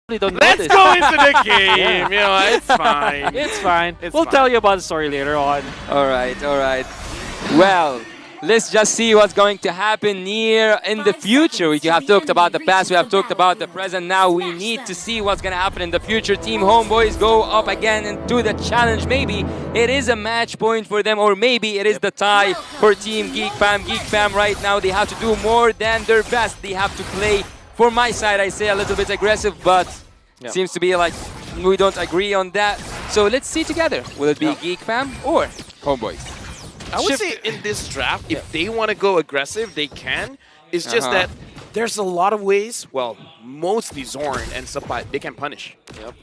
probably don't know Let's this. go into the game. You know, it's fine. It's fine. It's We'll fine. tell you about the story later on. All right, all right. Well, let's just see what's going to happen near in the future. We have talked about the past, we have talked about the present. Now we need to see what's going to happen in the future. Team Homeboys go up again and do the challenge. Maybe it is a match point for them, or maybe it is the tie for Team Geek Fam. Geek Fam right now, they have to do more than their best. They have to play, for my side, I say a little bit aggressive, but seems to be like we don't agree on that. So let's see together. Will it be Geek Fam or Homeboys? I would say in this draft, if they want to go aggressive, they can. It's just that there's a lot of ways, well, mostly Zorn and Sapat, they can punish. Yep.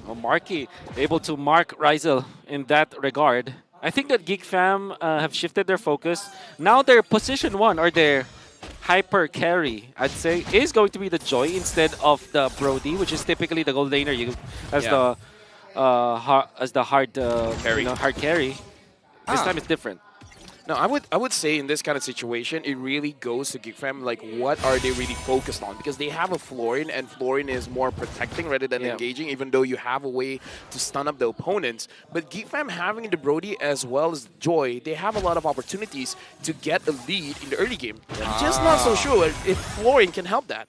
Well, Marky able to mark Rizel in that regard. I think that Geek Fam have shifted their focus. Now their position 1 or their hyper carry, I'd say, is going to be the Joy instead of the Brody, which is typically the gold laner as the hard Carry. hard carry. This time it's different. No, I would say in this kind of situation, it really goes to Geek Fam, like what are they really focused on? Because they have a Florian, and Florian is more protecting rather than engaging, even though you have a way to stun up the opponents. But Geek Fam having the Brody as well as Joy, they have a lot of opportunities to get a lead in the early game. I'm just not so sure if Florian can help that.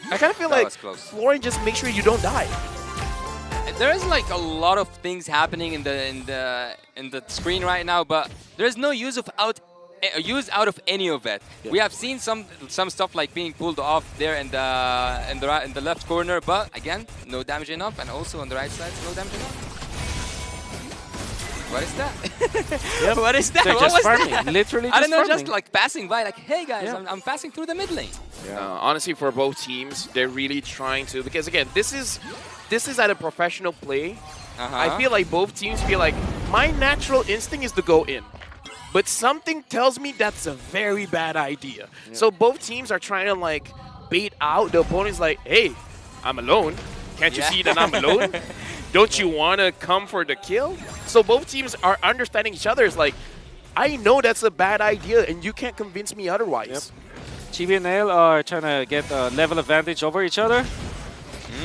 I kind of feel like Florian just make sure you don't die. There is like a lot of things happening in the screen right now, but there is no use out of any of it. We have seen some stuff like being pulled off there in the left corner, but again, no damage enough, and also on the right side, no damage enough. What is that? What is that? They're What just was farming. that? Literally I don't know, farming. just like passing by, like, hey guys, I'm passing through the mid lane. Honestly, for both teams, they're really trying to, because again, this is at a professional play. I feel like both teams feel like my natural instinct is to go in, but something tells me that's a very bad idea. So both teams are trying to like bait out the opponents, like, hey, I'm alone. Can't you see that I'm alone? Don't you want to come for the kill? So both teams are understanding each other. It's like, I know that's a bad idea, and you can't convince me otherwise. Chibi and Nail are trying to get a level advantage over each other.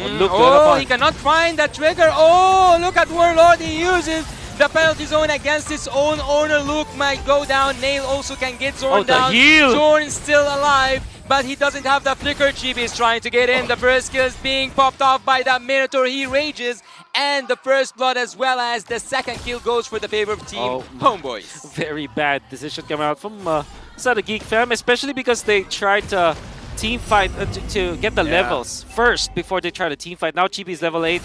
Oh, he cannot find that trigger. Oh, look at Warlord. He uses the penalty zone against his own owner. Luke might go down. Nail also can get Zorn down. Zorn is still alive, but he doesn't have the flicker. Chibi is trying to get in. The first kill is being popped off by that Minotaur. He rages. And the first blood as well as the second kill goes for the favorite team, Homeboys. Very bad decision coming out from side of Geek Fam, especially because they tried to team fight to get the levels first before they try to team fight. Now Chibi is level 8.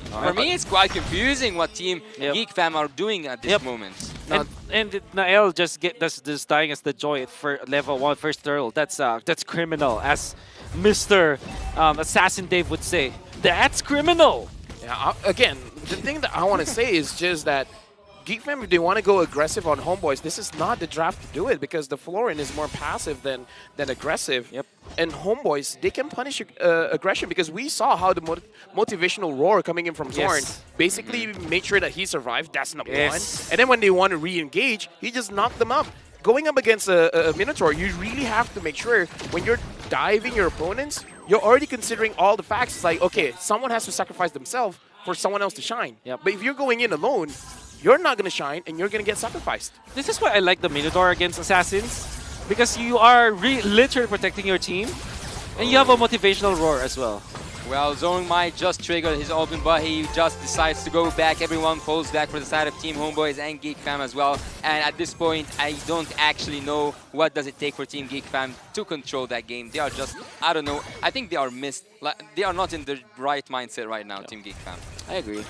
For me, it's quite confusing what team Geek Fam are doing at this moment. And Nael just dying as the Joy at level 1 first turtle. That's criminal, as Mr. Assassin Dave would say. That's criminal. Yeah, again, the thing that I want to say is just that Geek Fam, if they want to go aggressive on Homeboys, this is not the draft to do it, because the Florian is more passive than aggressive. And Homeboys, they can punish aggression, because we saw how the motivational roar coming in from Zorn basically made sure that he survived. That's number 1. And then when they want to re-engage, he just knocked them up. Going up against a Minotaur, you really have to make sure when you're diving your opponents, you're already considering all the facts. It's like, okay, someone has to sacrifice themselves for someone else to shine. But if you're going in alone, you're not going to shine and you're going to get sacrificed. This is why I like the Minotaur against Assassins, because you are literally protecting your team, and you have a motivational roar as well. Well, Zorn might just trigger his open, but he just decides to go back. Everyone falls back for the side of Team Homeboys and Geek Fam as well. And at this point, I don't actually know what does it take for Team Geek Fam to control that game. They are just, I don't know, I think they are missed. Like, they are not in the right mindset right now, Team Geek Fam. I agree.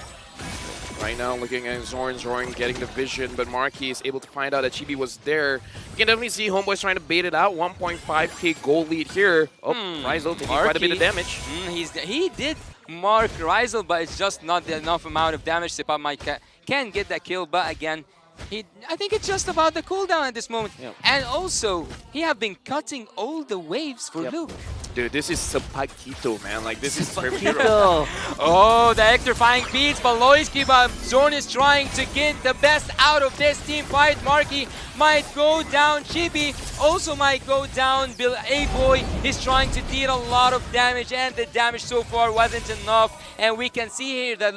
Right now, looking at Zorn getting the vision, but Marky is able to find out that Chibi was there. You can definitely see Homeboys trying to bait it out. 1.5k goal lead here. Oh, Rizel taking quite a bit of damage. He did mark Rizel, but it's just not enough amount of damage. Sepa might can get that kill, but again, I think it's just about the cooldown at this moment. And also, he have been cutting all the waves for Luke. Dude, this is Paquito, man. Like, this is very Paquito. Oh, the electrifying beats, Baloyski, but Zorn is trying to get the best out of this team fight. Marky might go down, Chibi also might go down. Bill A-Boy is trying to deal a lot of damage, and the damage so far wasn't enough. And we can see here that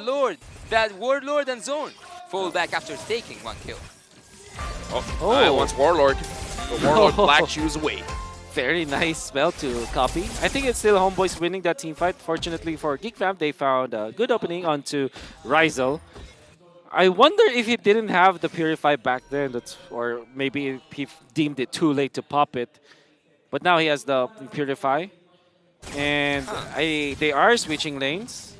Warlord and Zorn fall back after taking one kill. Once Warlord. The Warlord Black Shoes away. Very nice spell to copy. I think it's still Homeboys winning that team fight. Fortunately for Geek Fam, they found a good opening onto Rizel. I wonder if he didn't have the Purify back then, or maybe he deemed it too late to pop it. But now he has the Purify. And they are switching lanes.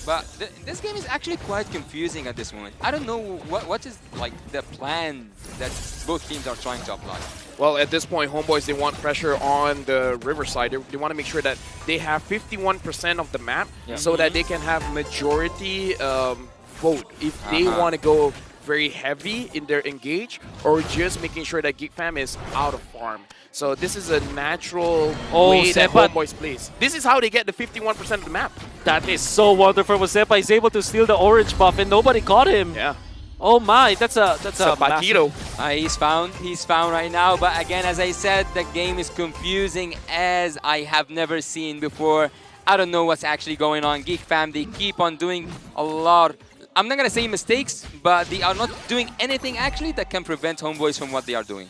But this game is actually quite confusing at this moment. I don't know what is like the plan that both teams are trying to apply. Well, at this point, Homeboys, they want pressure on the Riverside. They want to make sure that they have 51% of the map so that they can have majority vote if they want to go very heavy in their engage or just making sure that Geek Fam is out of farm. So this is a natural way that Homeboys plays. This is how they get the 51% of the map. That is so wonderful. Sepa is able to steal the orange buff and nobody caught him. Yeah. Oh my, that's a Paquito. He's found right now, but again, as I said, the game is confusing as I have never seen before. I don't know what's actually going on. Geek Fam, they keep on doing a lot. I'm not gonna say mistakes, but they are not doing anything actually that can prevent Homeboys from what they are doing.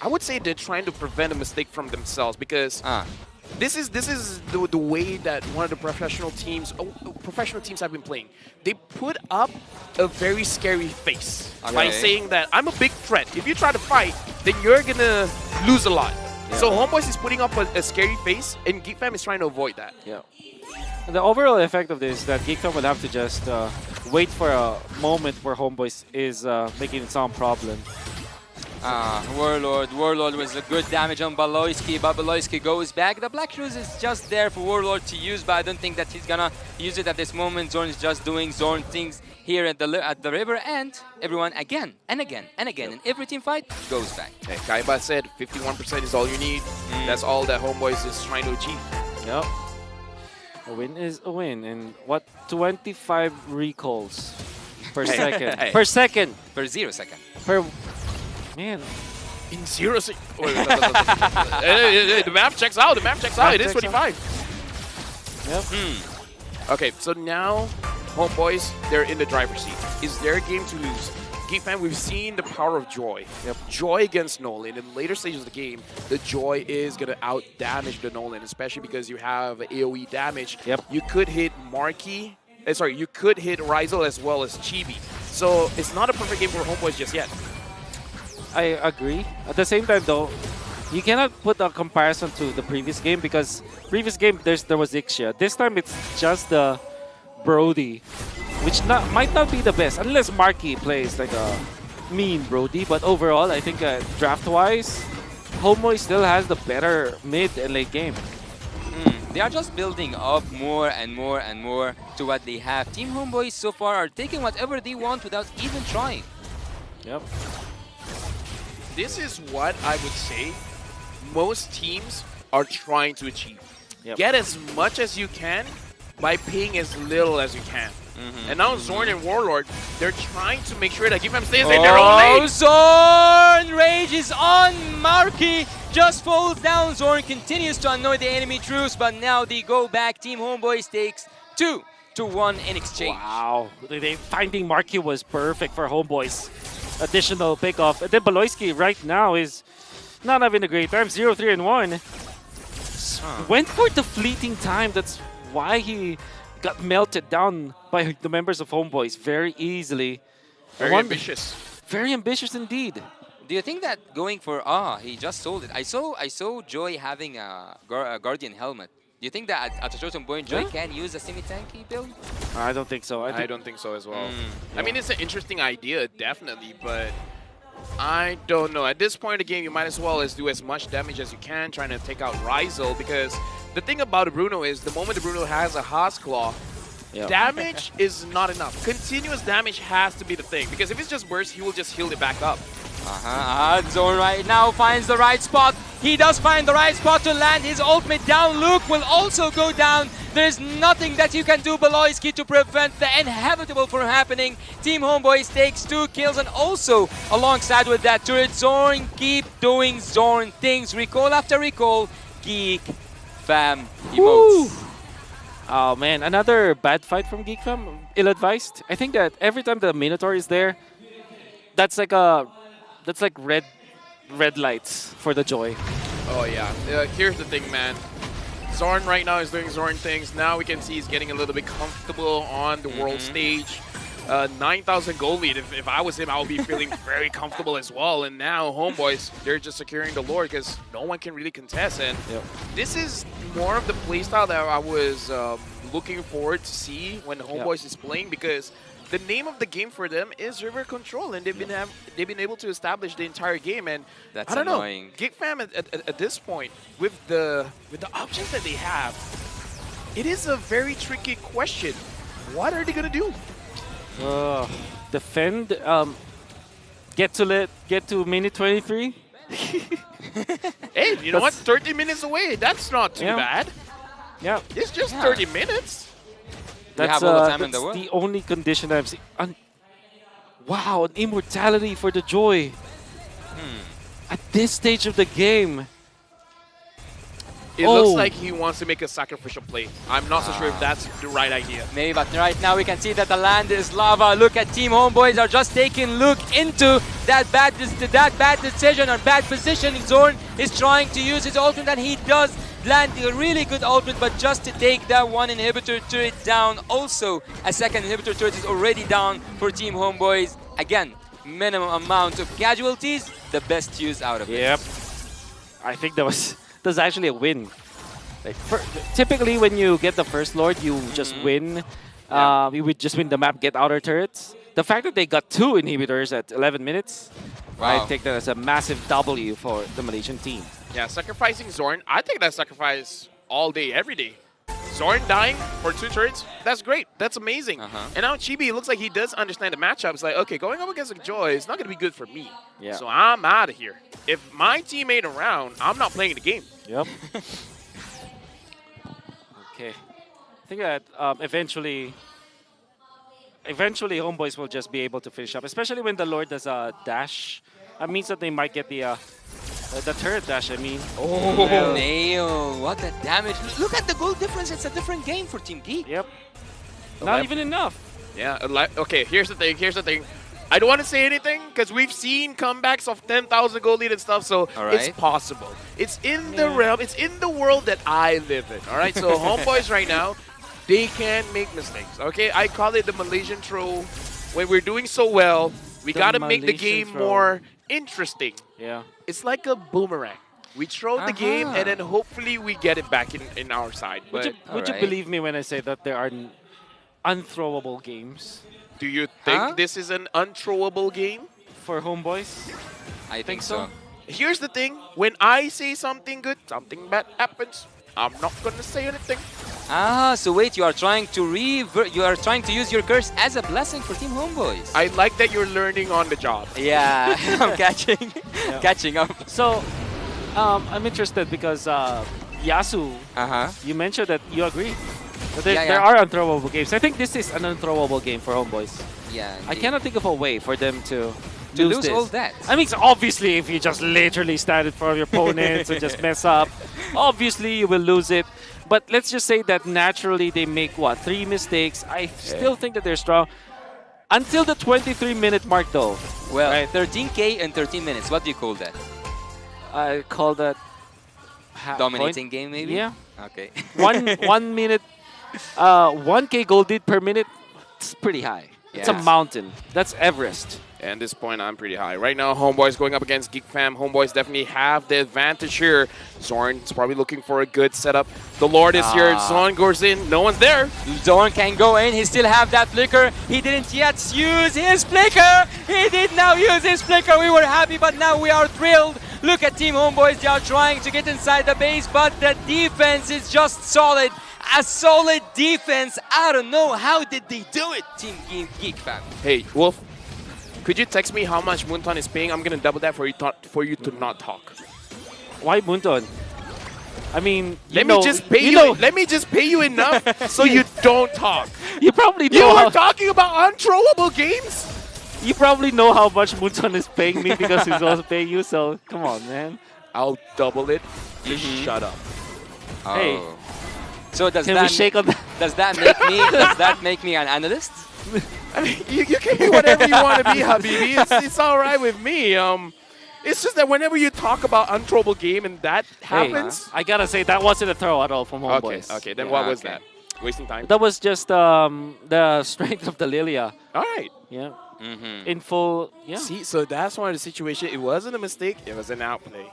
I would say they're trying to prevent a mistake from themselves because this is the way that one of the professional teams have been playing. They put up a very scary face by saying that I'm a big threat. If you try to fight, then you're gonna lose a lot. So Homeboys is putting up a scary face, and Geek Fam is trying to avoid that. Yeah. The overall effect of this is that Geek Fam will have to just wait for a moment where Homeboys is making some problem. Warlord was a good damage on Baloyski, but Baloyski goes back. The Black Shoes is just there for Warlord to use, but I don't think that he's gonna use it at this moment. Zorn is just doing Zorn things here at the river, and everyone again and again and again in every team fight goes back. Hey, Kaiba said 51% is all you need. That's all that Homeboys is trying to achieve. Yep. A win is a win, and what 25 recalls per second? Per second. Per 0 second. Per man. In 0 seconds. The map checks out. The map checks out. It is 25. Yep. Okay, so now Homeboys, they're in the driver's seat. Is their game to lose? Geek Fam, we've seen the power of Joy. Joy against Nolan. In later stages of the game, the Joy is going to out-damage the Nolan, especially because you have AoE damage. You could hit Marky. You could hit Rizel as well as Chibi. So it's not a perfect game for Homeboys just yet. I agree. At the same time, though, you cannot put a comparison to the previous game because previous game there was Ixia. This time it's just the Brody, which might not be the best unless Marky plays like a mean Brody. But overall, I think draft-wise, Homeboy still has the better mid and late game. They are just building up more and more and more to what they have. Team Homeboys so far are taking whatever they want without even trying. Yep. This is what I would say most teams are trying to achieve. Get as much as you can by paying as little as you can. And now Zorn and Warlord, they're trying to make sure that Geek Fam stays in their own lane. Zorn! Rage is on Marky. Just falls down. Zorn continues to annoy the enemy troops, but now they go back. Team Homeboys takes 2-1 in exchange. Wow. Finding Marky was perfect for Homeboys. Additional pickoff. And then Baloyski right now is not having a great time. 0-3-1. Went for the fleeting time. That's why he got melted down by the members of Homeboys very easily. Very ambitious. Very ambitious indeed. Do you think that going for he just sold it? I saw Joy having a Guardian helmet. Do you think that at a certain point Joy can use a semi-tanky build? I don't think so. I don't think so as well. I mean, it's an interesting idea, definitely, but I don't know. At this point in the game, you might as well do as much damage as you can, trying to take out Rizel, because the thing about Bruno is the moment the Bruno has a Haas Claw, damage is not enough. Continuous damage has to be the thing, because if it's just burst, he will just heal it back up. Zone right now finds the right spot. He does find the right spot to land his ultimate down. Luke will also go down. There's nothing that you can do, Beloyski, to prevent the inevitable from happening. Team Homeboys takes 2 kills, and also alongside with that turret, Zorn keep doing Zorn things. Recall after recall, Geek Fam emotes. Oh man, another bad fight from Geek Fam. Ill-advised. I think that every time the Minotaur is there, that's like red lights for the joy. Oh yeah. Here's the thing, man. Zorn right now is doing Zorn things. Now we can see he's getting a little bit comfortable on the world stage. 9,000 gold lead. If I was him, I would be feeling very comfortable as well. And now Homeboys, they're just securing the Lord because no one can really contest. And this is more of the playstyle that I was looking forward to see when Homeboys is playing, because the name of the game for them is River Control, and they've been able to establish the entire game. And that's I don't annoying. know, Geek Fam at this point with the options that they have, it is a very tricky question. What are they gonna do? Defend. Get to minute 23. Hey, you know what? 30 minutes away. That's not too bad. Yeah, It's just 30 minutes. that's, have all the time in the that's world. the only condition I've seen. Wow, an immortality for the joy. At this stage of the game. It looks like he wants to make a sacrificial play. I'm not so sure if that's the right idea. Maybe, but right now we can see that the land is lava. Look at Team Homeboys are just taking look into that bad decision or bad position. Zorn is trying to use his ultimate, and he does land a really good ultimate, but just to take that one inhibitor turret down. Also, a second inhibitor turret is already down for Team Homeboys. Again, minimum amount of casualties, the best use out of it. Yep. I think that's actually a win. Like typically, when you get the first Lord, you just win. You would just win the map, get outer turrets. The fact that they got 2 inhibitors at 11 minutes, I take that as a massive W for the Malaysian team. Yeah, sacrificing Zorn, I take that sacrifice all day, every day. Zorn dying for 2 turrets, that's great. That's amazing. And now Chibi, it looks like he does understand the matchup. It's like, okay, going up against Joy is not going to be good for me. Yeah. So I'm out of here. If my team ain't around, I'm not playing the game. Yep. Okay. I think that eventually Homeboys will just be able to finish up, especially when the Lord does a dash. That means that they might get the turret dash, I mean. Oh, nail. What a damage. Look at the goal difference. It's a different game for Team Geek. Yep. Not even enough. Yeah, okay, here's the thing. I don't want to say anything because we've seen comebacks of 10,000 gold lead and stuff, so it's possible. It's in the realm, it's in the world that I live in, all right? So Homeboys right now, they can make mistakes, okay? I call it the Malaysian throw. When we're doing so well, we got to make the game more interesting. Yeah. It's like a boomerang. We throw the game, and then hopefully we get it back in our side. But Would you believe me when I say that there are unthrowable games? do you think this is an unthrowable game? For Homeboys? I think so. Here's the thing. When I say something good, something bad happens. I'm not going to say anything. So wait, you are trying to use your curse as a blessing for Team Homeboys. I like that you're learning on the job. Yeah, I'm catching up. So, I'm interested because Yasu, you mentioned that you agree. That there are unthrowable games. I think this is an unthrowable game for Homeboys. Yeah, I cannot think of a way for them to lose this. all that. I mean, obviously, if you just literally stand in front of your opponents and just mess up, obviously you will lose it. But let's just say that naturally they make, 3 mistakes. I still think that they're strong. Until the 23-minute mark, though. Well, 13K in 13 minutes. What do you call that? I call that... Dominating game, maybe? Yeah. Okay. 1 minute, 1K gold lead per minute. It's pretty high. It's a mountain. That's Everest. And at this point, I'm pretty high. Right now, Homeboys going up against Geek Fam. Homeboys definitely have the advantage here. Zorn's probably looking for a good setup. The Lord is here. Zorn goes in. No one's there. Zorn can go in. He still have that flicker. He didn't yet use his flicker. He did now use his flicker. We were happy, but now we are thrilled. Look at Team Homeboys. They are trying to get inside the base, but the defense is just solid. A solid defense. I don't know. How did they do it, Team Geek Fam? Hey, Wolf. Could you text me how much Moonton is paying? I'm gonna double that for you to not talk. Why Munton? I mean, Let me just pay you. Let me just pay you enough so you don't talk. You probably You know. were talking about unthrowable games. You probably know how much Munton is paying me because he's also paying you. So come on, man. I'll double it. Just shut up. Oh. Hey. So does Can that we shake on that? does that make me an analyst? I mean, you can be whatever you want to be, Habibi. It's all right with me. It's just that whenever you talk about unthrowable game and that happens. I gotta say that wasn't a throw at all from Homebois. Okay. Then Yeah, what was okay. that? Wasting time. That was just the strength of the Lilia. All right. Yeah. Mm-hmm. In full. Yeah. See, so that's one of the situation. It wasn't a mistake. It was an outplay.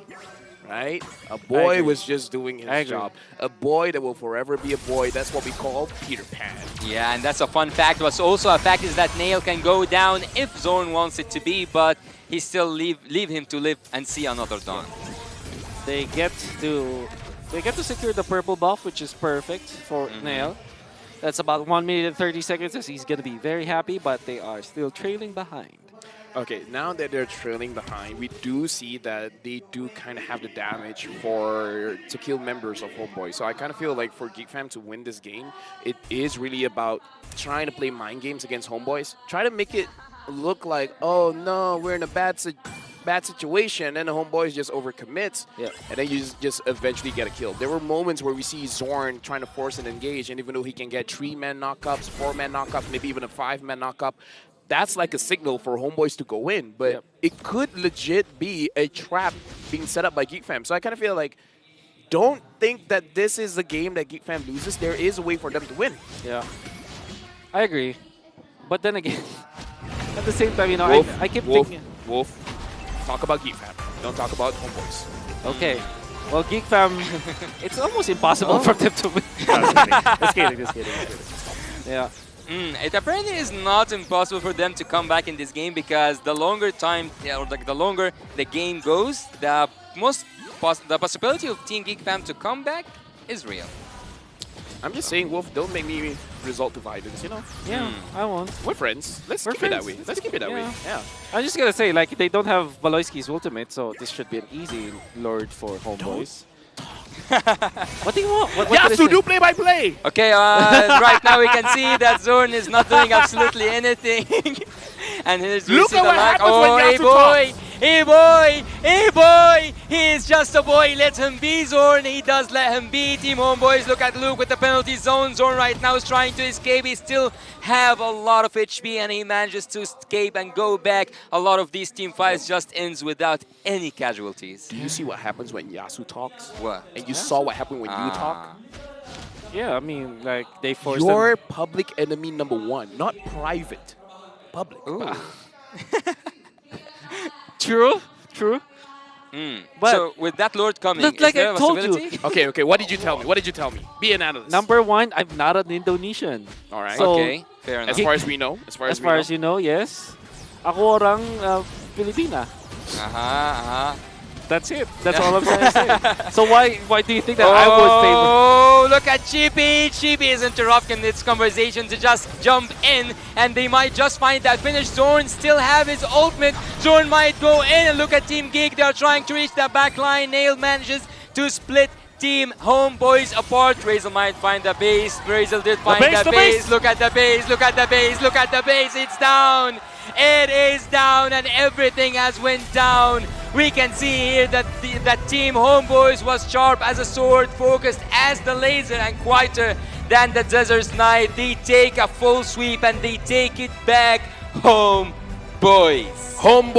Right? A boy was just doing his job. A boy that will forever be a boy. That's what we call Peter Pan. Yeah, and that's a fun fact. What's also a fact is that Nail can go down if Zorn wants it to be, but he still leave him to live and see another dawn. They get to secure the purple buff, which is perfect for Nail. That's about 1 minute and 30 seconds, as he's gonna be very happy, but they are still trailing behind. Okay, now that they're trailing behind, we do see that they do kind of have the damage to kill members of Homeboy. So I kind of feel like for Geek Fam to win this game, it is really about trying to play mind games against Homeboys. Try to make it look like, oh no, we're in a bad situation, and the Homeboys just overcommits, and then you just eventually get a kill. There were moments where we see Zorn trying to force an engage, and even though he can get 3-man knockups, 4-man knockups, maybe even a 5-man knockup, that's like a signal for Homeboys to go in, but it could legit be a trap being set up by Geek Fam. So I kind of feel like, don't think that this is a game that Geek Fam loses. There is a way for them to win. Yeah, I agree. But then again, at the same time, you know, I keep thinking. Wolf, talk about Geek Fam. Don't talk about Homeboys. Okay. Well, Geek Fam, it's almost impossible for them to win. Just kidding. Yeah. It apparently is not impossible for them to come back in this game because the longer time, or the longer the game goes, the possibility of Team Geek Fam to come back is real. I'm just saying, Wolf, don't make me resort to violence, you know? Yeah, I won't. We're friends. We're keep it that way. Let's keep it that way. Yeah. I'm just gonna say, like, they don't have Valoisky's ultimate, so this should be an easy Lord for Homeboys. What do you want? What Yasu, do play-by-play! Okay, right now we can see that Zorn is not doing absolutely anything. And here's Look at what happens when Yasu talks. Hey boy, he is just a boy, let him be Zorn, he does let him be. Team Homeboys, look at Luke with the penalty zone. Zorn right now is trying to escape, he still have a lot of HP and he manages to escape and go back. A lot of these team fights just ends without any casualties. Do you see what happens when Yasu talks? What? And you saw what happened when you talk? Yeah, I mean, like, they forced Your them. public enemy #1, not private. Public. Ooh. True. But so with that Lord coming, look, is like there I a told you. possibility? Okay, what did you tell me? Be an analyst. #1, I'm not an Indonesian. All right. So, Okay, fair enough. As far as we know. As far as you know, yes. Ako orang Filipina. That's it. That's all I'm trying to say. So why do you think that I would favor? Oh, look at Chippy. Chippy is interrupting this conversation to just jump in, and they might just find that finish. Zorn still have his ultimate. Zorn might go in, and look at Team Geek. They are trying to reach that back line. Nail manages to split Team Homeboys apart. Razel might find the base. Razel did find the base. Look at the base. Look at the base. Look at the base. It's down. It is down, and everything has went down. We can see here that that Team Homeboys was sharp as a sword, focused as the laser, and quieter than the Desert Knight. They take a full sweep and they take it back home, boys. Homeboys.